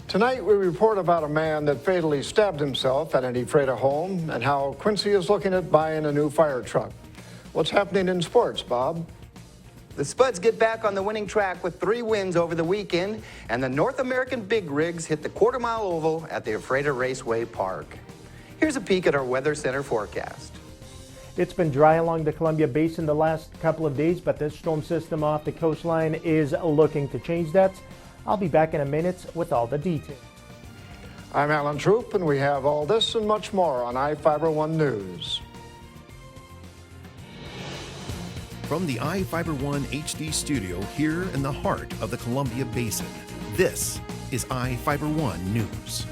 Tonight, we report about a man that fatally stabbed himself at an Ephrata home and how Quincy is looking at buying a new fire truck. What's happening in sports, Bob? The Spuds get back on the winning track with 3 wins over the weekend, and the North American Big Rigs hit the quarter-mile oval at the Ephrata Raceway Park. Here's a peek at our Weather Center forecast. It's been dry along the Columbia Basin the last couple of days, but this storm system off the coastline is looking to change that. I'll be back in a minute with all the details. I'm Alan Troop, and we have all this and much more on iFIBER 1 News. From the iFIBER 1 HD studio here in the heart of the Columbia Basin, this is iFIBER 1 News.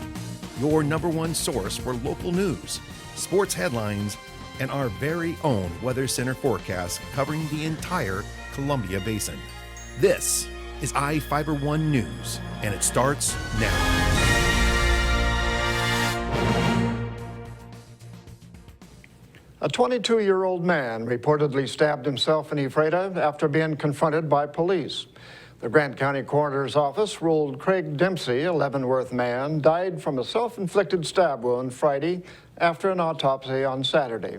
Your #1 source for local news, sports headlines, and our very own Weather Center forecast covering the entire Columbia Basin. This is iFIBER 1 News, and it starts now. A 22-year-old man reportedly stabbed himself in Ephrata after being confronted by police. The Grant County Coroner's Office ruled Craig Dempsey, a Leavenworth man, died from a self-inflicted stab wound Friday after an autopsy on Saturday.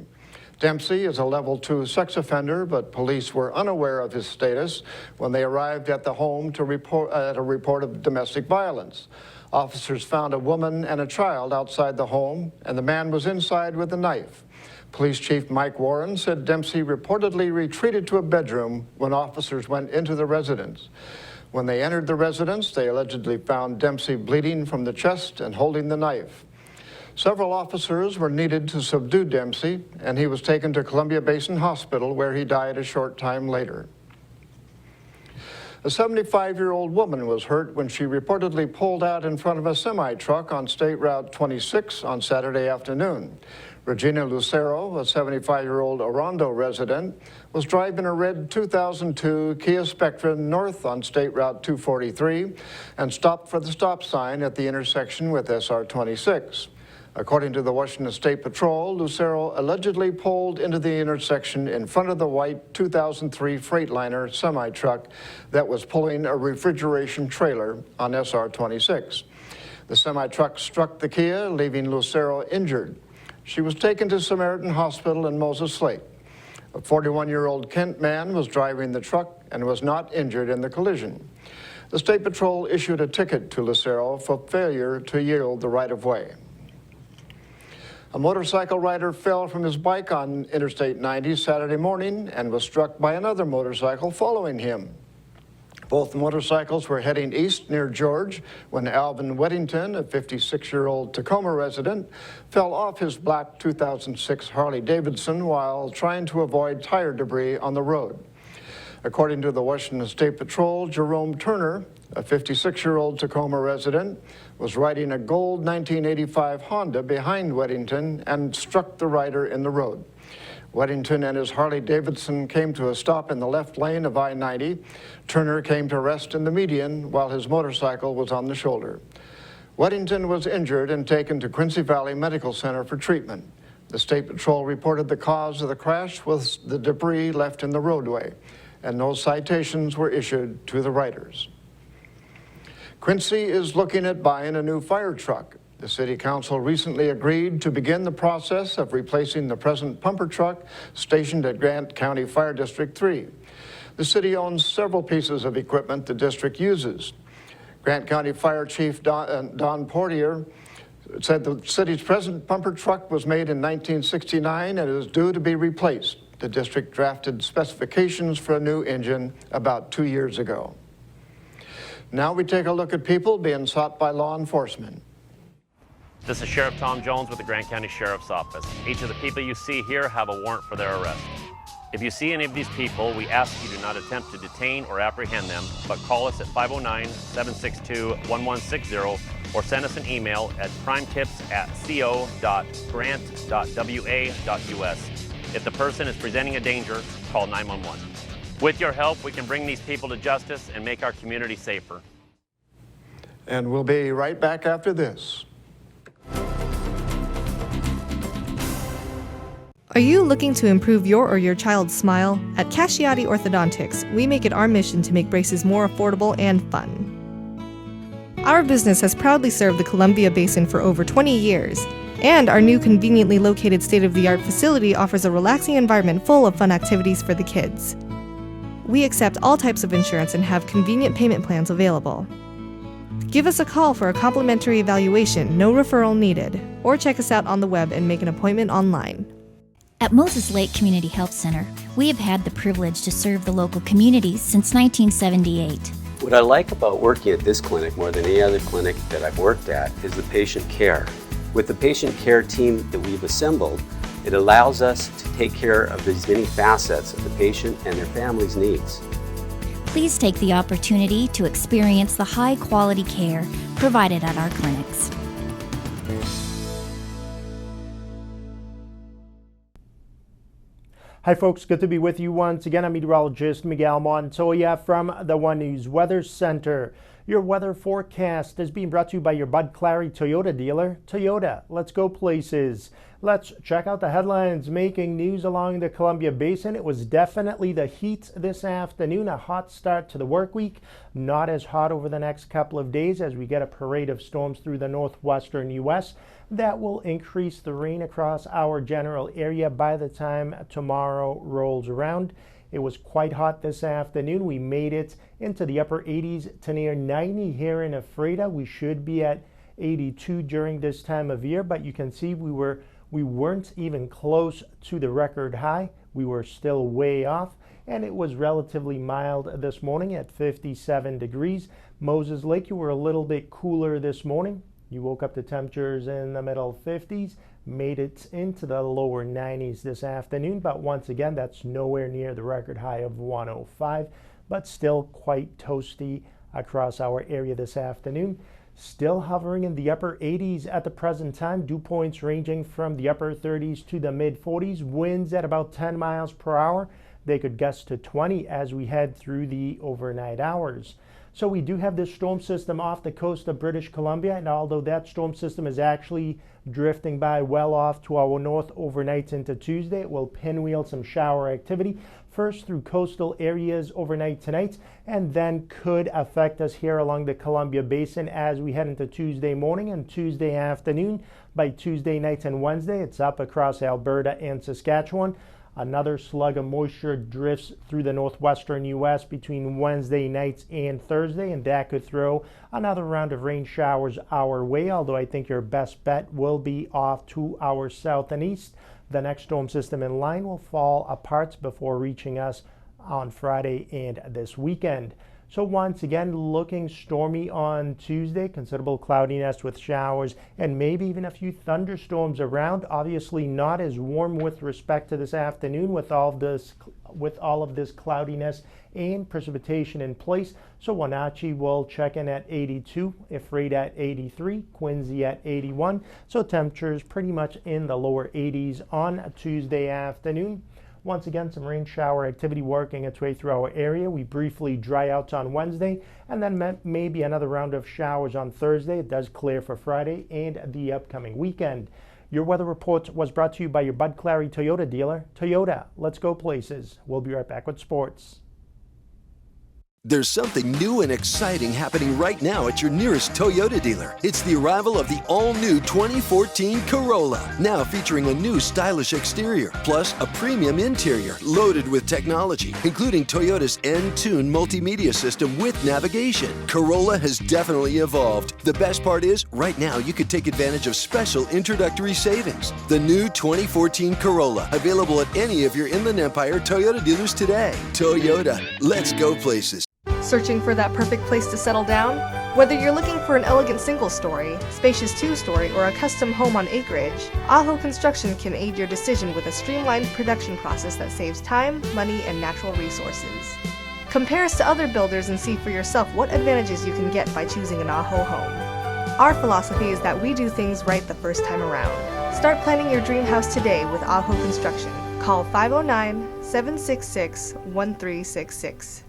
Dempsey is a level 2 sex offender, but police were unaware of his status when they arrived at the home to report a report of domestic violence. Officers found a woman and a child outside the home, and the man was inside with a knife. Police Chief Mike Warren said Dempsey reportedly retreated to a bedroom when officers went into the residence. When they entered the residence, they allegedly found Dempsey bleeding from the chest and holding the knife. Several officers were needed to subdue Dempsey, and he was taken to Columbia Basin Hospital, where he died a short time later. A 75-year-old woman was hurt when she reportedly pulled out in front of a semi-truck on State Route 26 on Saturday afternoon. Regina Lucero, a 75-year-old Orondo resident, was driving a red 2002 Kia Spectra north on State Route 243 and stopped for the stop sign at the intersection with SR 26. According to the Washington State Patrol, Lucero allegedly pulled into the intersection in front of the white 2003 Freightliner semi-truck that was pulling a refrigeration trailer on SR 26. The semi-truck struck the Kia, leaving Lucero injured. She was taken to Samaritan Hospital in Moses Lake. A 41-year-old Kent man was driving the truck and was not injured in the collision. The State Patrol issued a ticket to Lucero for failure to yield the right-of-way. A motorcycle rider fell from his bike on Interstate 90 Saturday morning and was struck by another motorcycle following him. Both motorcycles were heading east near George when Alvin Weddington, a 56-year-old Tacoma resident, fell off his black 2006 Harley-Davidson while trying to avoid tire debris on the road. According to the Washington State Patrol, Jerome Turner, a 56-year-old Tacoma resident, was riding a gold 1985 Honda behind Weddington and struck the rider in the road. Weddington and his Harley-Davidson came to a stop in the left lane of I-90. Turner came to rest in the median while his motorcycle was on the shoulder. Weddington was injured and taken to Quincy Valley Medical Center for treatment. The State Patrol reported the cause of the crash was the debris left in the roadway, and no citations were issued to the riders. Quincy is looking at buying a new fire truck. The City Council recently agreed to begin the process of replacing the present pumper truck stationed at Grant County Fire District 3. The city owns several pieces of equipment the district uses. Grant County Fire Chief Don Portier said the city's present pumper truck was made in 1969 and is due to be replaced. The district drafted specifications for a new engine about 2 years ago. Now we take a look at people being sought by law enforcement. This is Sheriff Tom Jones with the Grant County Sheriff's Office. Each of the people you see here have a warrant for their arrest. If you see any of these people, we ask you do not attempt to detain or apprehend them, but call us at 509-762-1160 or send us an email at crimetips@co.grant.wa.us. If the person is presenting a danger, call 911. With your help, we can bring these people to justice and make our community safer. And we'll be right back after this. Are you looking to improve your or your child's smile? At Casciati Orthodontics, we make it our mission to make braces more affordable and fun. Our business has proudly served the Columbia Basin for over 20 years, and our new conveniently located state-of-the-art facility offers a relaxing environment full of fun activities for the kids. We accept all types of insurance and have convenient payment plans available. Give us a call for a complimentary evaluation, no referral needed, or check us out on the web and make an appointment online. At Moses Lake Community Health Center, we have had the privilege to serve the local community since 1978. What I like about working at this clinic more than any other clinic that I've worked at is the patient care. With the patient care team that we've assembled, it allows us to take care of these many facets of the patient and their family's needs. Please take the opportunity to experience the high-quality care provided at our clinics. Hi folks, good to be with you once again. I'm meteorologist Miguel Montoya from the One News Weather Center. Your weather forecast is being brought to you by your Bud Clary Toyota dealer. Toyota, let's go places. Let's check out the headlines making news along the Columbia Basin. It was definitely the heat this afternoon, a hot start to the work week. Not as hot over the next couple of days as we get a parade of storms through the northwestern U.S. That will increase the rain across our general area by the time tomorrow rolls around. It was quite hot this afternoon. We made it into the upper 80s to near 90 here in Ephrata. We should be at 82 during this time of year, but you can see we weren't even close to the record high. We were still way off, and it was relatively mild this morning at 57 degrees. Moses Lake, you were a little bit cooler this morning. You woke up to temperatures in the middle 50s, made it into the lower 90s this afternoon, but once again, that's nowhere near the record high of 105, but still quite toasty across our area this afternoon. Still hovering in the upper 80s at the present time, dew points ranging from the upper 30s to the mid 40s, winds at about 10 miles per hour. They could gust to 20 as we head through the overnight hours. So we do have this storm system off the coast of British Columbia, and although that storm system is actually drifting by well off to our north overnight into Tuesday, it will pinwheel some shower activity first through coastal areas overnight tonight, and then could affect us here along the Columbia Basin as we head into Tuesday morning and Tuesday afternoon. By Tuesday night and Wednesday, it's up across Alberta and Saskatchewan. Another slug of moisture drifts through the northwestern U.S. between Wednesday nights and Thursday, and that could throw another round of rain showers our way, although I think your best bet will be off to our south and east. The next storm system in line will fall apart before reaching us on Friday and this weekend. So once again, looking stormy on Tuesday, considerable cloudiness with showers and maybe even a few thunderstorms around. Obviously not as warm with respect to this afternoon with all of this cloudiness and precipitation in place. So Wenatchee will check in at 82, Ephrata at 83, Quincy at 81. So temperatures pretty much in the lower 80s on Tuesday afternoon. Once again, some rain shower activity working its way through our area. We briefly dry out on Wednesday, and then maybe another round of showers on Thursday. It does clear for Friday and the upcoming weekend. Your weather report was brought to you by your Bud Clary Toyota dealer. Toyota, let's go places. We'll be right back with sports. There's something new and exciting happening right now at your nearest Toyota dealer. It's the arrival of the all-new 2014 Corolla, now featuring a new stylish exterior, plus a premium interior loaded with technology, including Toyota's N-Tune multimedia system with navigation. Corolla has definitely evolved. The best part is, right now you could take advantage of special introductory savings. The new 2014 Corolla, available at any of your Inland Empire Toyota dealers today. Toyota, let's go places. Searching for that perfect place to settle down? Whether you're looking for an elegant single-story, spacious two-story, or a custom home on acreage, Aho Construction can aid your decision with a streamlined production process that saves time, money, and natural resources. Compare us to other builders and see for yourself what advantages you can get by choosing an Aho home. Our philosophy is that we do things right the first time around. Start planning your dream house today with Aho Construction. Call 509-766-1366.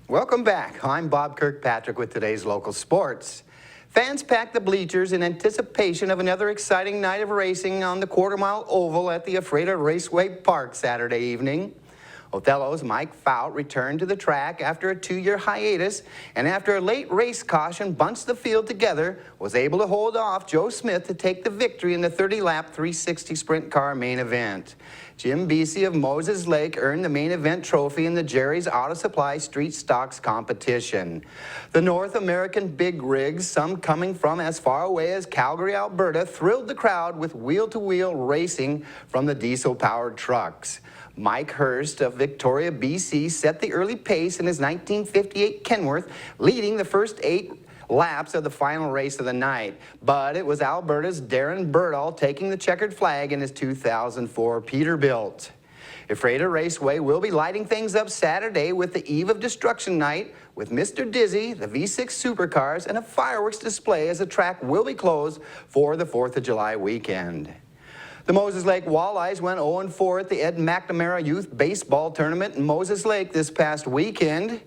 Welcome back. I'm Bob Kirkpatrick with today's local sports. Fans packed the bleachers in anticipation of another exciting night of racing on the quarter-mile oval at the Ephrata Raceway Park Saturday evening. Othello's Mike Fout returned to the track after a 2-year hiatus, and after a late race caution bunched the field together, was able to hold off Joe Smith to take the victory in the 30-lap 360 sprint car main event. Jim Beasy of Moses Lake earned the main event trophy in the Jerry's Auto Supply Street Stocks competition. The North American big rigs, some coming from as far away as Calgary, Alberta, thrilled the crowd with wheel-to-wheel racing from the diesel-powered trucks. Mike Hurst of Victoria, BC, set the early pace in his 1958 Kenworth, leading the first 8 laps of the final race of the night. But it was Alberta's Darren Birdall taking the checkered flag in his 2004 Peterbilt. Ephrata Raceway will be lighting things up Saturday with the Eve of Destruction night with Mr. Dizzy, the V6 supercars, and a fireworks display as the track will be closed for the 4th of July weekend. The Moses Lake Walleyes went 0-4 at the Ed McNamara Youth Baseball Tournament in Moses Lake this past weekend.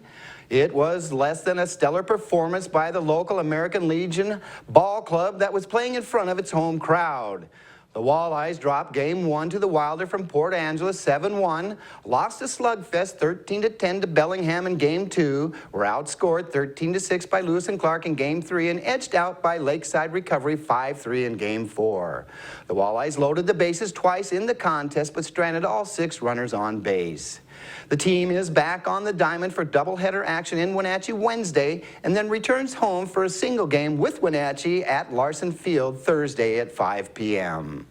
It was less than a stellar performance by the local American Legion ball club that was playing in front of its home crowd. The Walleyes dropped Game 1 to the Wilder from Port Angeles 7-1, lost a slugfest 13-10 to Bellingham in Game 2, were outscored 13-6 by Lewis and Clark in Game 3, and edged out by Lakeside Recovery 5-3 in Game 4. The Walleyes loaded the bases twice in the contest, but stranded all 6 runners on base. The team is back on the diamond for doubleheader action in Wenatchee Wednesday, and then returns home for a single game with Wenatchee at Larson Field Thursday at 5 p.m.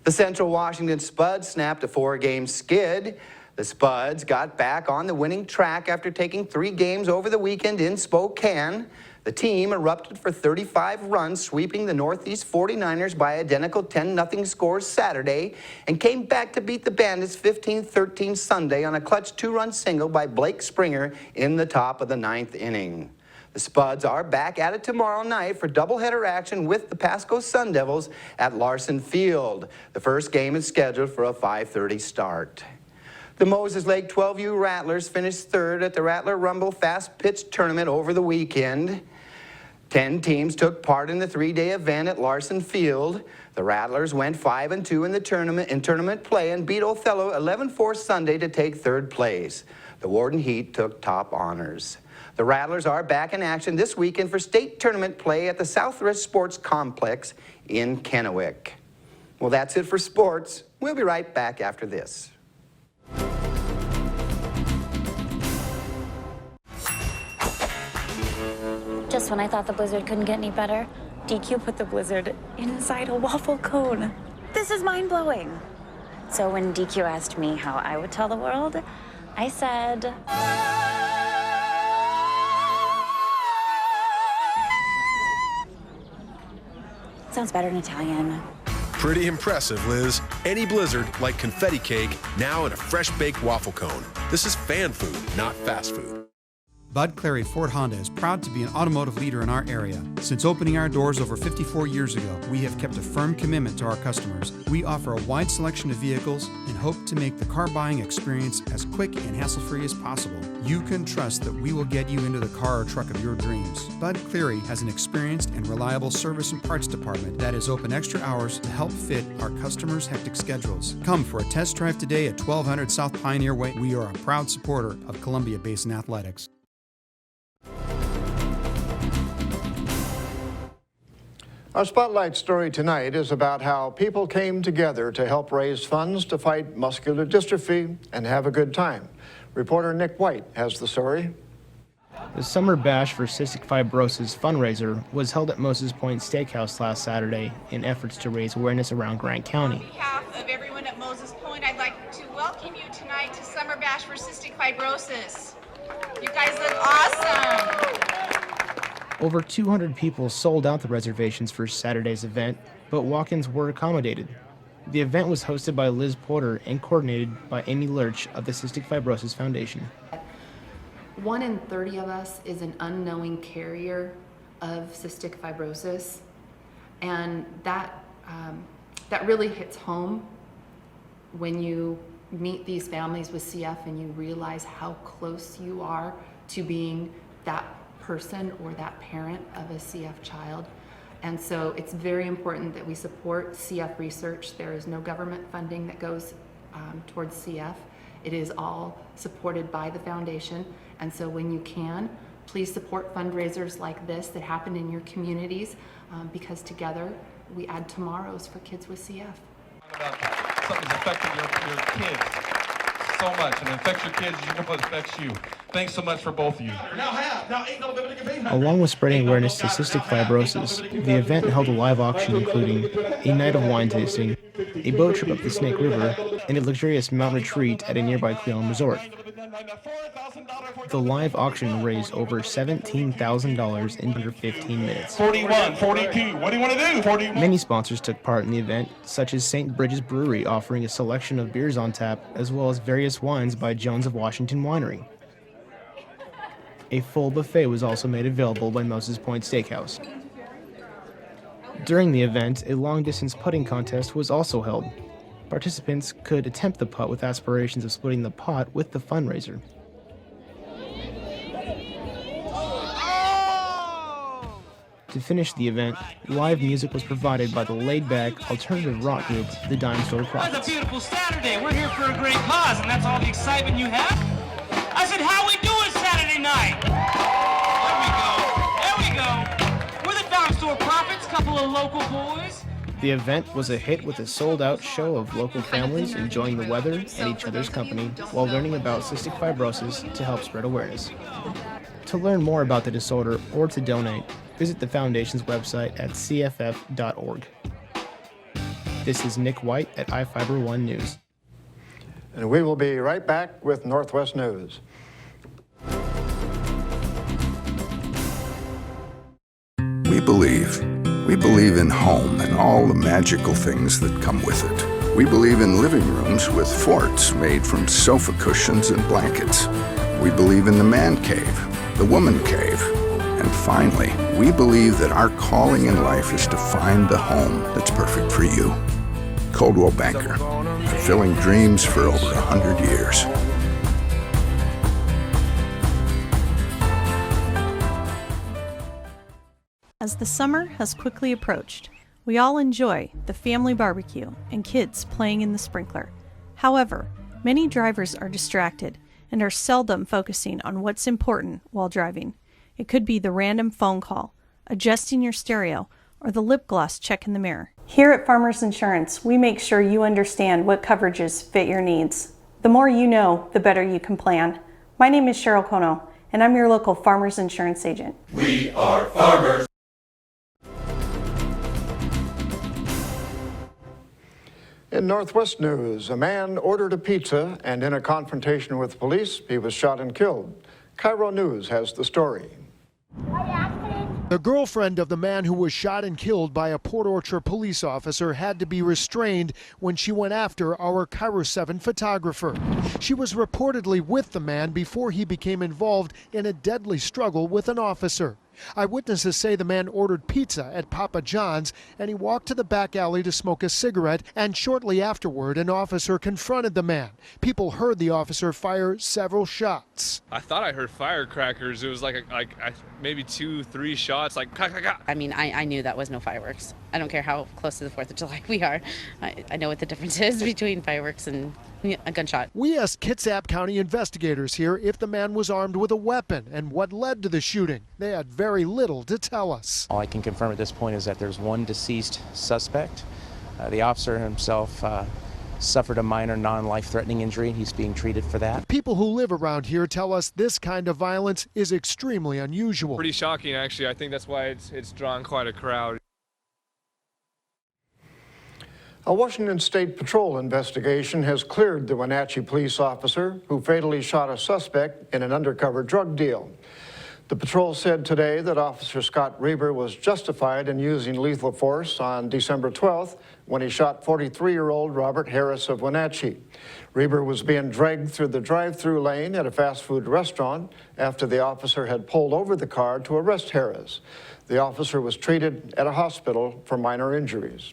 The Central Washington Spuds snapped a 4-game skid. The Spuds got back on the winning track after taking 3 games over the weekend in Spokane. The team erupted for 35 runs, sweeping the Northeast 49ers by identical 10-0 scores Saturday, and came back to beat the Bandits 15-13 Sunday on a clutch 2-run single by Blake Springer in the top of the 9th inning. The Spuds are back at it tomorrow night for doubleheader action with the Pasco Sun Devils at Larson Field. The first game is scheduled for a 5:30 start. The Moses Lake 12U Rattlers finished 3rd at the Rattler Rumble Fast Pitch Tournament over the weekend. 10 teams took part in the 3-day event at Larson Field. The Rattlers went 5-2 in the tournament play and beat Othello 11-4 Sunday to take 3rd place. The Warden Heat took top honors. The Rattlers are back in action this weekend for state tournament play at the Southridge Sports Complex in Kennewick. Well, that's it for sports. We'll be right back after this. Just when I thought the blizzard couldn't get any better, DQ put the blizzard inside a waffle cone. This is mind-blowing. So when DQ asked me how I would tell the world, I said... Sounds better in Italian. Pretty impressive, Liz. Any blizzard, like confetti cake, now in a fresh-baked waffle cone. This is fan food, not fast food. Bud Clary Ford Honda is proud to be an automotive leader in our area. Since opening our doors over 54 years ago, we have kept a firm commitment to our customers. We offer a wide selection of vehicles and hope to make the car buying experience as quick and hassle-free as possible. You can trust that we will get you into the car or truck of your dreams. Bud Cleary has an experienced and reliable service and parts department that is open extra hours to help fit our customers' hectic schedules. Come for a test drive today at 1200 South Pioneer Way. We are a proud supporter of Columbia Basin Athletics. Our spotlight story tonight is about how people came together to help raise funds to fight muscular dystrophy and have a good time. Reporter Nick White has the story. The Summer Bash for Cystic Fibrosis fundraiser was held at Moses Point Steakhouse last Saturday in efforts to raise awareness around Grant County. On behalf of everyone at Moses Point, I'd like to welcome you tonight to Summer Bash for Cystic Fibrosis. You guys look awesome. Over 200 people sold out the reservations for Saturday's event, but walk-ins were accommodated. The event was hosted by Liz Porter and coordinated by Amy Lurch of the Cystic Fibrosis Foundation. 1 in 30 of us is an unknowing carrier of cystic fibrosis, and that really hits home when you meet these families with CF and you realize how close you are to being that person or that parent of a CF child. And so it's very important that we support CF research. There is no government funding that goes towards CF, It is all supported by the foundation, and so when you can, please support fundraisers like this that happen in your communities, because together we add tomorrows for kids with CF. Something's affecting your kids so much, and it affects your kids, you know it affects you. Thanks so much for both of you. Along with spreading awareness to cystic fibrosis, the event held a live auction including a night of wine tasting, a boat trip up the Snake River, and a luxurious mountain retreat at a nearby Cleon resort. The live auction raised over $17,000 in under 15 minutes. 41, 42, what do you want to do? 41. Many sponsors took part in the event, such as St. Bridget's Brewery offering a selection of beers on tap, as well as various wines by Jones of Washington Winery. A full buffet was also made available by Moses Point Steakhouse. During the event, a long-distance putting contest was also held. Participants could attempt the putt with aspirations of splitting the pot with the fundraiser. To finish the event, live music was provided by the laid-back alternative rock group, the Dime Store Prophets. It's a beautiful Saturday. We're here for a great cause, and that's all the excitement you have? I said, how we doing Saturday night? There we go. We're the Dime Store Prophets, couple of local boys. The event was a hit with a sold-out show of local families enjoying the weather and each other's company while learning about cystic fibrosis to help spread awareness. To learn more about the disorder or to donate, visit the Foundation's website at cff.org. This is Nick White at iFIBER 1 News. And we will be right back with Northwest News. We believe in home and all the magical things that come with it. We believe in living rooms with forts made from sofa cushions and blankets. We believe in the man cave, the woman cave, and finally, we believe that our calling in life is to find the home that's perfect for you. Coldwell Banker, fulfilling dreams for over 100 years. As the summer has quickly approached, we all enjoy the family barbecue and kids playing in the sprinkler. However, many drivers are distracted and are seldom focusing on what's important while driving. It could be the random phone call, adjusting your stereo, or the lip gloss check in the mirror. Here at Farmers Insurance, we make sure you understand what coverages fit your needs. The more you know, the better you can plan. My name is Cheryl Kono, and I'm your local Farmers Insurance agent. We are farmers. In Northwest News, a man ordered a pizza, and in a confrontation with police, he was shot and killed. Cairo News has the story. The girlfriend of the man who was shot and killed by a Port Orchard police officer had to be restrained when she went after our Cairo 7 photographer. She was reportedly with the man before he became involved in a deadly struggle with an officer. Eyewitnesses say the man ordered pizza at Papa John's and he walked to the back alley to smoke a cigarette, and shortly afterward an officer confronted the man. People heard the officer fire several shots. I thought I heard firecrackers. It was like maybe 2-3 shots, like ka, ka, ka. I mean, I knew that was no fireworks. I don't care how close to the 4th of July we are. I know what the difference is between fireworks and a gunshot. We asked Kitsap County investigators here if the man was armed with a weapon and what led to the shooting. They had very little to tell us. All I can confirm at this point is that there's one deceased suspect. The officer himself suffered a minor non-life-threatening injury. He's being treated for that. People who live around here tell us this kind of violence is extremely unusual. Pretty shocking, actually. I think that's why it's drawn quite a crowd. A Washington State Patrol investigation has cleared the Wenatchee police officer who fatally shot a suspect in an undercover drug deal. The patrol said today that Officer Scott Reber was justified in using lethal force on December 12th when he shot 43-year-old Robert Harris of Wenatchee. Reber was being dragged through the drive-through lane at a fast food restaurant after the officer had pulled over the car to arrest Harris. The officer was treated at a hospital for minor injuries.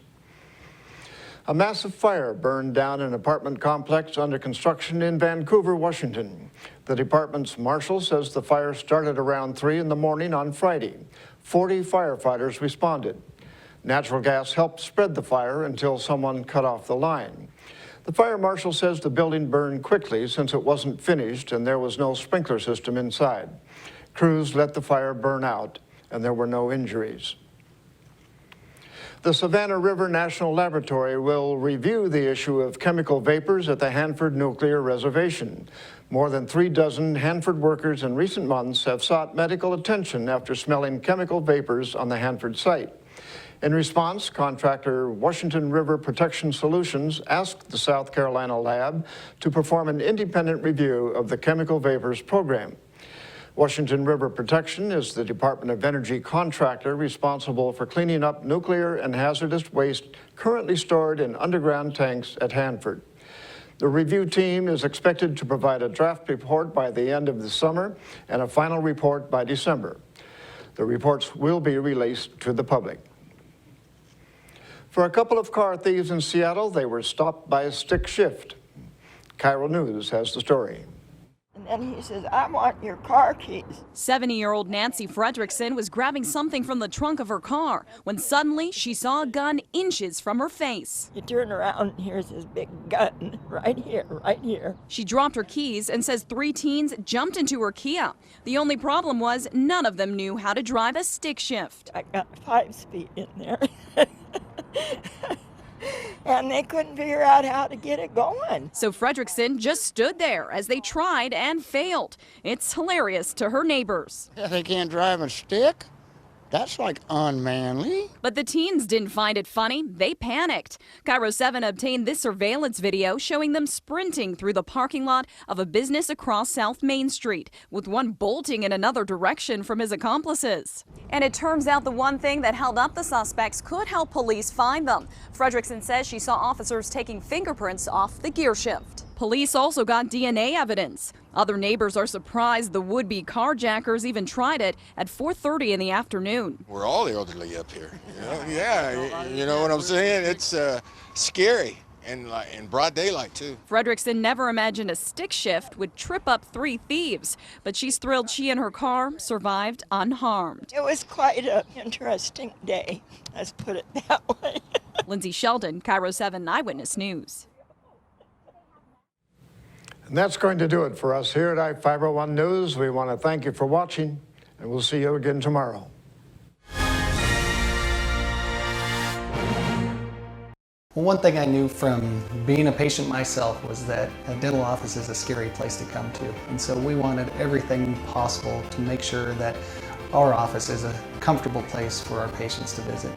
A massive fire burned down an apartment complex under construction in Vancouver, Washington. The department's marshal says the fire started around 3 in the morning on Friday. 40 firefighters responded. Natural gas helped spread the fire until someone cut off the line. The fire marshal says the building burned quickly since it wasn't finished and there was no sprinkler system inside. Crews let the fire burn out and there were no injuries. The Savannah River National Laboratory will review the issue of chemical vapors at the Hanford Nuclear Reservation. More than 36 Hanford workers in recent months have sought medical attention after smelling chemical vapors on the Hanford site. In response, contractor Washington River Protection Solutions asked the South Carolina lab to perform an independent review of the chemical vapors program. Washington River Protection is the Department of Energy contractor responsible for cleaning up nuclear and hazardous waste currently stored in underground tanks at Hanford. The review team is expected to provide a draft report by the end of the summer and a final report by December. The reports will be released to the public. For a couple of car thieves in Seattle, they were stopped by a stick shift. Cairo News has the story. And then he says, I want your car keys. 70-year-old Nancy Fredrickson was grabbing something from the trunk of her car when suddenly she saw a gun inches from her face. You turn around and here's this big gun right here, right here. She dropped her keys and says 3 teens jumped into her Kia. The only problem was none of them knew how to drive a stick shift. I got 5 speed in there. And they couldn't figure out how to get it going. So Fredrickson just stood there as they tried and failed. It's hilarious to her neighbors. Yeah, they can't drive a stick? That's like unmanly. But the teens didn't find it funny. They panicked. Cairo 7 obtained this surveillance video showing them sprinting through the parking lot of a business across South Main Street, with one bolting in another direction from his accomplices. And it turns out the one thing that held up the suspects could help police find them. Fredrickson says she saw officers taking fingerprints off the gear shift. Police also got DNA evidence. Other neighbors are surprised the would-be carjackers even tried it at 4:30 in the afternoon. We're all elderly up here. Yeah, you know what I'm saying? It's scary and like in broad daylight too. Fredrickson never imagined a stick shift would trip up 3 thieves, but she's thrilled she and her car survived unharmed. It was quite an interesting day, let's put it that way. Lindsay Sheldon, Cairo 7 Eyewitness News. And that's going to do it for us here at iFIBER 1 News. We want to thank you for watching, and we'll see you again tomorrow. Well, one thing I knew from being a patient myself was that a dental office is a scary place to come to. And so we wanted everything possible to make sure that our office is a comfortable place for our patients to visit.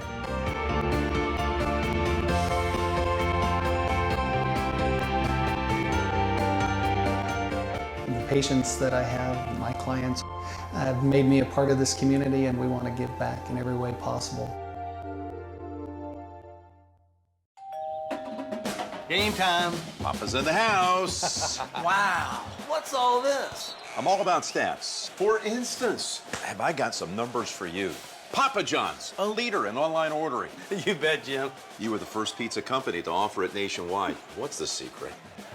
The patients that I have, my clients, have made me a part of this community, and we want to give back in every way possible. Game time. Papa's in the house. Wow, what's all this? I'm all about stats. For instance, have I got some numbers for you? Papa John's, a leader in online ordering. You bet, Jim. You were the first pizza company to offer it nationwide. What's the secret?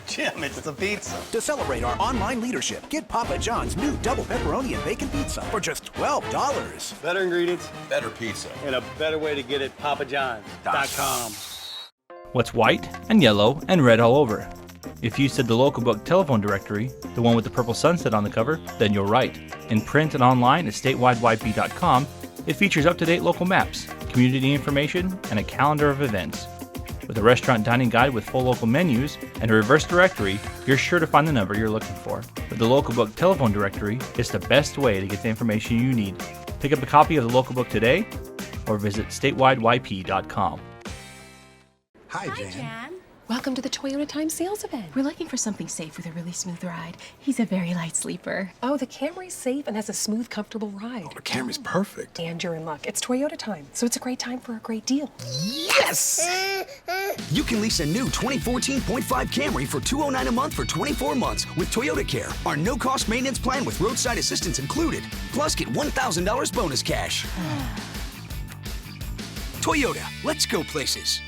Jim, it's the pizza. To celebrate our online leadership, get Papa John's new double pepperoni and bacon pizza for just $12. Better ingredients, better pizza, and a better way to get it, papajohns.com. What's white and yellow and red all over? If you said the local book telephone directory, the one with the purple sunset on the cover, then you're right. In print and online at statewideyp.com, it features up-to-date local maps, community information, and a calendar of events. With a restaurant dining guide with full local menus and a reverse directory, you're sure to find the number you're looking for. With the local book telephone directory, it's the best way to get the information you need. Pick up a copy of the local book today or visit statewideyp.com. Hi, Jan. Welcome to the Toyota Time sales event. We're looking for something safe with a really smooth ride. He's a very light sleeper. Oh, the Camry's safe and has a smooth, comfortable ride. The Camry's perfect. And you're in luck. It's Toyota Time, so it's a great time for a great deal. Yes! You can lease a new 2014.5 Camry for $209 a month for 24 months with Toyota Care, our no-cost maintenance plan with roadside assistance included. Plus, get $1,000 bonus cash. Toyota, let's go places.